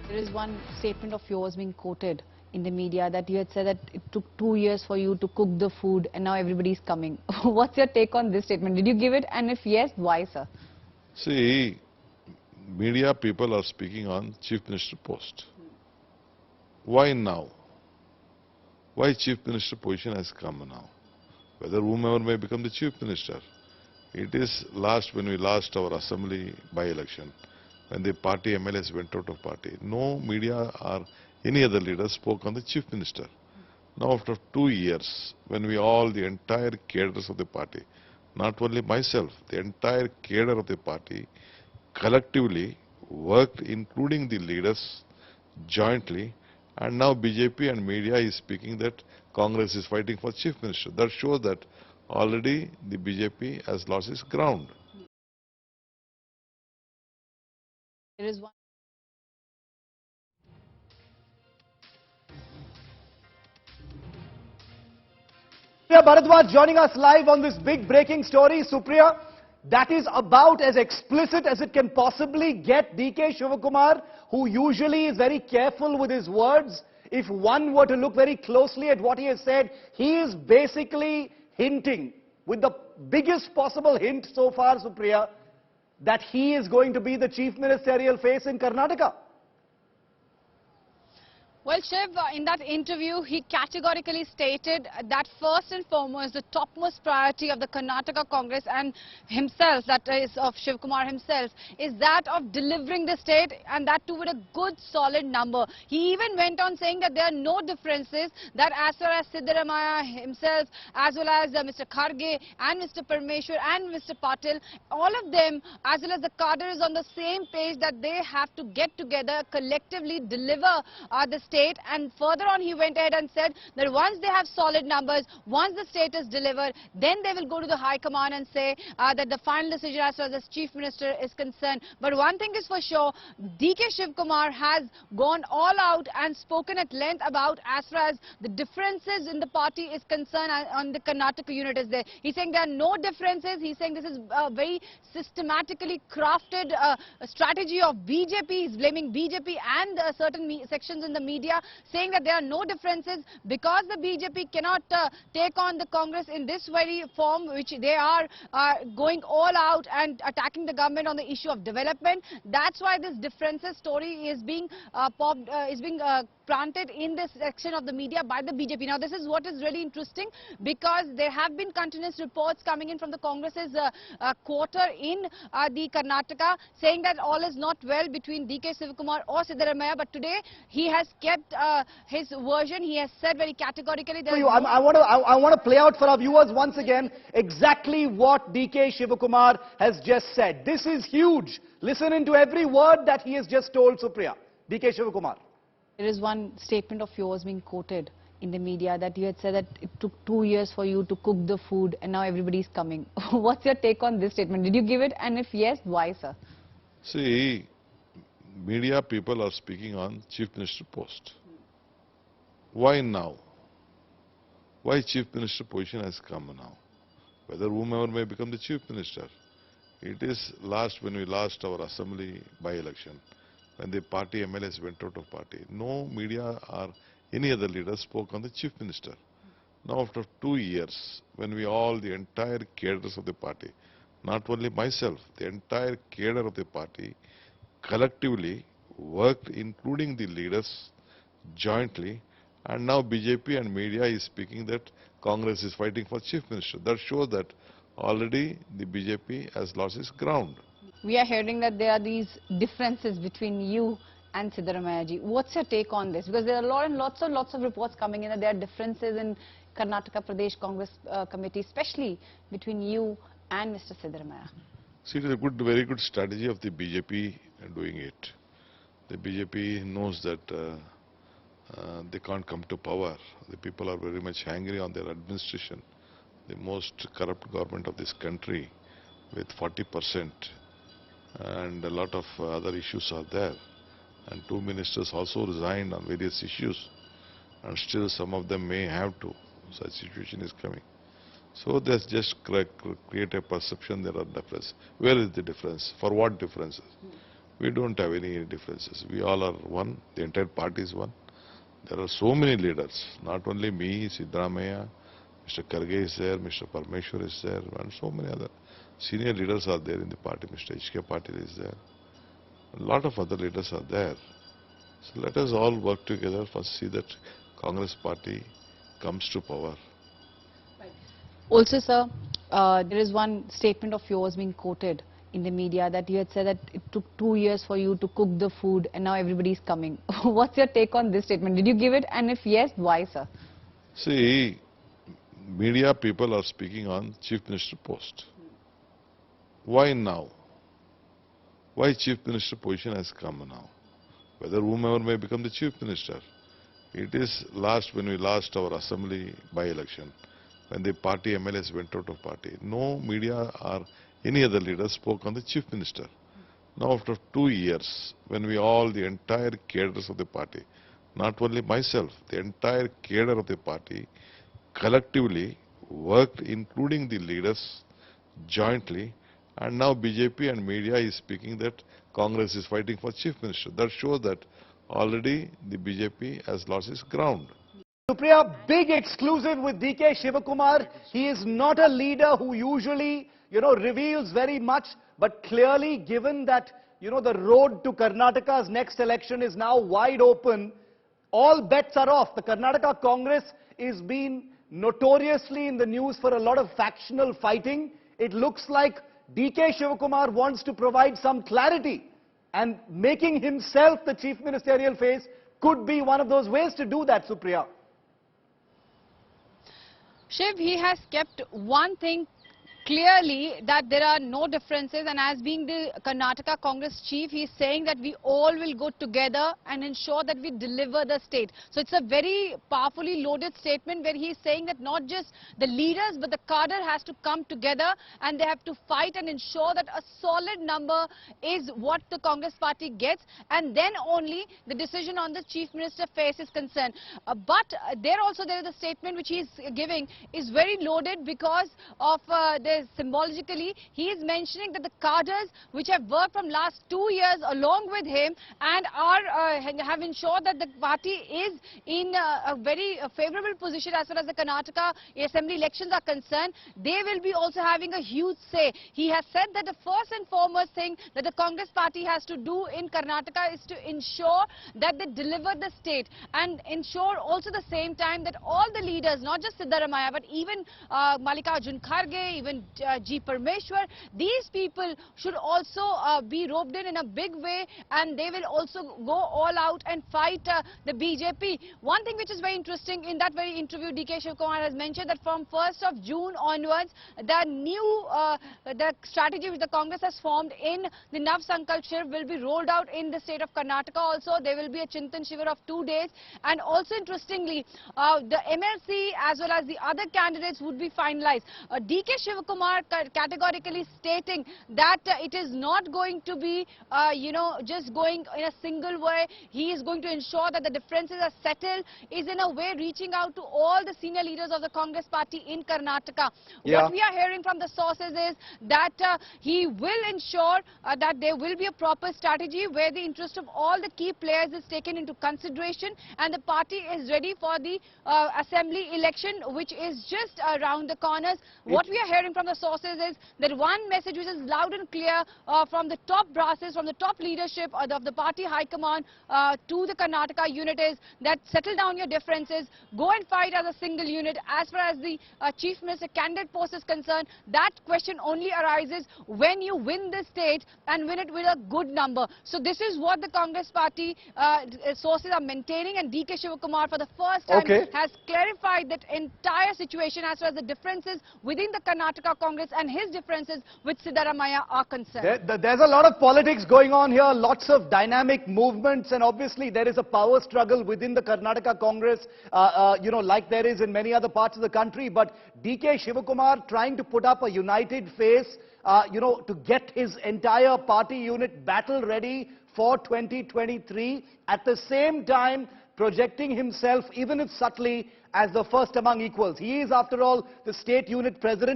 There is one statement of yours being quoted in the media that you had said that it took 2 years for you to cook the food and now everybody's coming. What's your take on this statement? Did you give it? And if yes, why, sir? See, media people are speaking on Chief Minister post. Why now? Why Chief Minister position has come now? Whether whomever may become the Chief Minister. It is when we lost our assembly by-election, when the party MLAs went out of party. No media or any other leader spoke on the Chief Minister. Now after 2 years, when the entire cadres of the party, not only myself, the entire cadre of the party collectively worked, including the leaders, jointly, and now BJP and media is speaking that Congress is fighting for Chief Minister. That shows that already the BJP has lost its ground. There is one. Supriya Bharadwaj joining us live on this big breaking story. Supriya, that is about as explicit as it can possibly get. DK Shivakumar, who usually is very careful with his words, if one were to look very closely at what he has said, he is basically hinting, with the biggest possible hint so far, Supriya, that he is going to be the Chief Ministerial face in Karnataka. Well, Shiv, in that interview, he categorically stated that first and foremost, the topmost priority of the Karnataka Congress and himself, that is of Shivakumar himself, is that of delivering the state, and that too with a good solid number. He even went on saying that there are no differences, that as far as Siddaramaiah himself, as well as Mr. Kharge and Mr. Parmeshwar and Mr. Patil, all of them, as well as the cadre, is on the same page that they have to get together, collectively deliver the state. And further on, he went ahead and said that once they have solid numbers, once the state is delivered, then they will go to the High Command and say that the final decision as far as the Chief Minister is concerned. But one thing is for sure, DK Shivakumar has gone all out and spoken at length about as far as the differences in the party is concerned on the Karnataka unit is there. He's saying there are no differences. He's saying this is a very systematically crafted strategy of BJP. He's blaming BJP and certain sections in the media, saying that there are no differences because the BJP cannot take on the Congress in this very form, which they are going all out and attacking the government on the issue of development. That's why this differences story is being planted in this section of the media by the BJP. Now, this is what is really interesting, because there have been continuous reports coming in from the Congress's quarter in the Karnataka, saying that all is not well between DK Shivakumar or Siddaramaiah. But today, he has kept his version. He has said very categorically that I want to play out for our viewers once again exactly what DK Shivakumar has just said. This is huge. Listen into every word that he has just told, Supriya. DK Shivakumar. there is one statement of yours being quoted in the media that you had said that it took 2 years for you to cook the food and now everybody's coming. What's your take on this statement? Did you give it? And if yes, why, sir? See, media people are speaking on Chief Minister post. Why now? Why Chief Minister position has come now? Whether whomever may become the Chief Minister. It is when we lost our assembly by-election, when the party MLAs went out of party. No media or any other leader spoke on the Chief Minister. Now after 2 years, when the entire cadres of the party, not only myself, the entire cadre of the party collectively worked, including the leaders, jointly, and now BJP and media is speaking that Congress is fighting for Chief Minister. That shows that already the BJP has lost its ground. We are hearing that there are these differences between you and Siddaramaiah ji. What's your take on this? Because there are lots of reports coming in that there are differences in Karnataka Pradesh Congress Committee, especially between you and Mr. Siddaramaiah. See, it is a very good strategy of the BJP doing it. The BJP knows that they can't come to power. The people are very much angry on their administration. The most corrupt government of this country with 40%, and a lot of other issues are there. And 2 ministers also resigned on various issues, and still some of them may have to. Such situation is coming. So they just create a perception there are differences. Where is the difference? For what differences? We don't have any differences. We all are one. The entire party is one. There are so many leaders, not only me, Siddaramaiah, Mr. Karge is there, Mr. Parmeshwar is there, and so many other senior leaders are there in the party. Mr. HK Patil is there. A lot of other leaders are there. So let us all work together for see that Congress party comes to power. Also, sir, there is one statement of yours being quoted in the media that you had said that it took 2 years for you to cook the food and now everybody is coming. What's your take on this statement? Did you give it? And if yes, why, sir? See, media people are speaking on Chief Minister post. Why now? Why Chief Minister position has come now? Whether whomever may become the Chief Minister. It is when we lost our assembly by-election, when the party MLAs went out of party. No media or any other leader spoke on the Chief Minister. Now after 2 years, when the entire cadres of the party, not only myself, the entire cadre of the party collectively worked, including the leaders, jointly, and now BJP and media is speaking that Congress is fighting for Chief Minister. That shows that already the BJP has lost its ground. Supriya, big exclusive with DK Shivakumar. He is not a leader who usually, reveals very much, but clearly given that, the road to Karnataka's next election is now wide open, all bets are off. The Karnataka Congress is being notoriously in the news for a lot of factional fighting. It looks like DK Shivakumar wants to provide some clarity, and making himself the Chief Ministerial face could be one of those ways to do that, Supriya. Shiv, he has kept one thing clearly, that there are no differences, and as being the Karnataka Congress chief, he is saying that we all will go together and ensure that we deliver the state. So it's a very powerfully loaded statement where he is saying that not just the leaders but the cadre has to come together and they have to fight and ensure that a solid number is what the Congress party gets, and then only the decision on the chief minister face is concerned. But there is a statement which he is giving is very loaded because of symbolically, he is mentioning that the cadres which have worked from last 2 years along with him and have ensured that the party is in a very favorable position as far as the Karnataka assembly elections are concerned. They will be also having a huge say. He has said that the first and foremost thing that the Congress party has to do in Karnataka is to ensure that they deliver the state and ensure also the same time that all the leaders, not just Siddaramaiah but even Mallikarjun Kharge, even G. Parmeshwar, these people should also be roped in a big way, and they will also go all out and fight the BJP. One thing which is very interesting, in that very interview, DK Shivakumar has mentioned that from 1st of June onwards, the strategy which the Congress has formed in the Nav Sankalp Shir will be rolled out in the state of Karnataka also. There will be a Chintan Shivir of 2 days, and also interestingly, the MLC as well as the other candidates would be finalized. DK Shivakumar categorically stating that it is not going to be, just going in a single way. He is going to ensure that the differences are settled, is in a way reaching out to all the senior leaders of the Congress party in Karnataka. Yeah. What we are hearing from the sources is that he will ensure that there will be a proper strategy where the interest of all the key players is taken into consideration, and the party is ready for the assembly election, which is just around the corners. What we are hearing from the sources is that one message which is loud and clear from the top brasses, from the top leadership of the party high command to the Karnataka unit is that settle down your differences, go and fight as a single unit. As far as the Chief Minister candidate post is concerned, that question only arises when you win the state and win it with a good number. So this is what the Congress party sources are maintaining, and DK Shivakumar for the first time has clarified that entire situation as far as the differences within the Karnataka Congress and his differences with Siddaramaiah are concerned. There's a lot of politics going on here, lots of dynamic movements, and obviously there is a power struggle within the Karnataka Congress, like there is in many other parts of the country. But DK Shivakumar trying to put up a united face, to get his entire party unit battle ready for 2023, at the same time projecting himself, even if subtly, as the first among equals. He is, after all, the state unit president.